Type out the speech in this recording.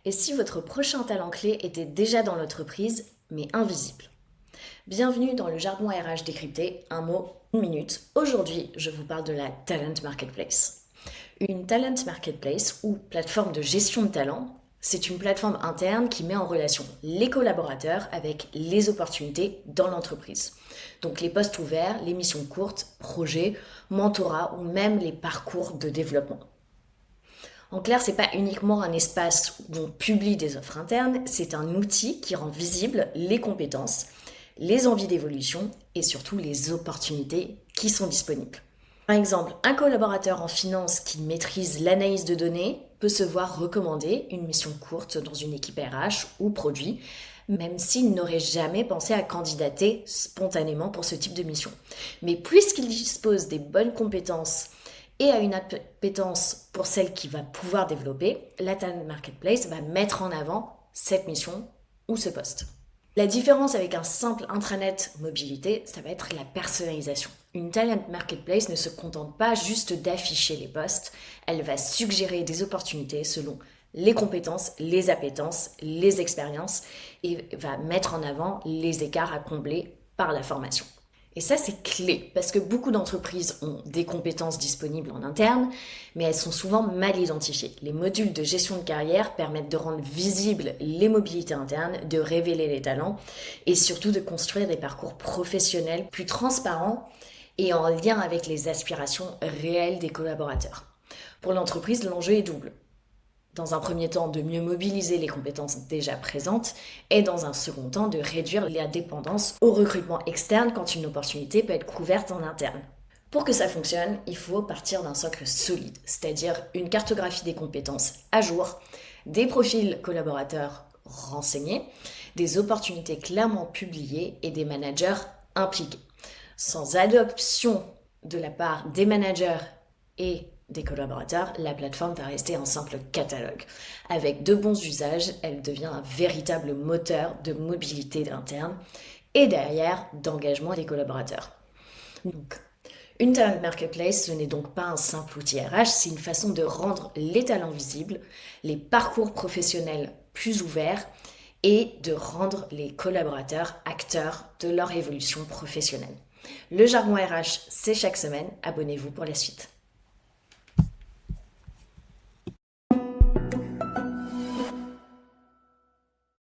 Et si votre prochain talent clé était déjà dans l'entreprise, mais invisible? Bienvenue dans le jargon RH décrypté, un mot, une minute. Aujourd'hui, je vous parle de la Talent Marketplace. Une Talent Marketplace, ou plateforme de gestion de talent, c'est une plateforme interne qui met en relation les collaborateurs avec les opportunités dans l'entreprise. Donc les postes ouverts, les missions courtes, projets, mentorat ou même les parcours de développement. En clair, c'est pas uniquement un espace où on publie des offres internes, c'est un outil qui rend visibles les compétences, les envies d'évolution et surtout les opportunités qui sont disponibles. Par exemple, un collaborateur en finance qui maîtrise l'analyse de données peut se voir recommander une mission courte dans une équipe RH ou produit, même s'il n'aurait jamais pensé à candidater spontanément pour ce type de mission. Mais puisqu'il dispose des bonnes compétences et a une appétence pour celle qu'il va pouvoir développer, la Talent Marketplace va mettre en avant cette mission ou ce poste. La différence avec un simple intranet mobilité, ça va être la personnalisation. Une Talent Marketplace ne se contente pas juste d'afficher les postes, elle va suggérer des opportunités selon les compétences, les appétences, les expériences et va mettre en avant les écarts à combler par la formation. Et ça, c'est clé, parce que beaucoup d'entreprises ont des compétences disponibles en interne, mais elles sont souvent mal identifiées. Les modules de gestion de carrière permettent de rendre visibles les mobilités internes, de révéler les talents, et surtout de construire des parcours professionnels plus transparents et en lien avec les aspirations réelles des collaborateurs. Pour l'entreprise, l'enjeu est double. Dans un premier temps, de mieux mobiliser les compétences déjà présentes et dans un second temps, de réduire la dépendance au recrutement externe quand une opportunité peut être couverte en interne. Pour que ça fonctionne, il faut partir d'un socle solide, c'est-à-dire une cartographie des compétences à jour, des profils collaborateurs renseignés, des opportunités clairement publiées et des managers impliqués. Sans adoption de la part des managers et des collaborateurs, la plateforme va rester un simple catalogue. Avec de bons usages, elle devient un véritable moteur de mobilité interne et derrière d'engagement des collaborateurs. Donc, une talent marketplace, ce n'est donc pas un simple outil RH, c'est une façon de rendre les talents visibles, les parcours professionnels plus ouverts et de rendre les collaborateurs acteurs de leur évolution professionnelle. Le jargon RH, c'est chaque semaine. Abonnez-vous pour la suite.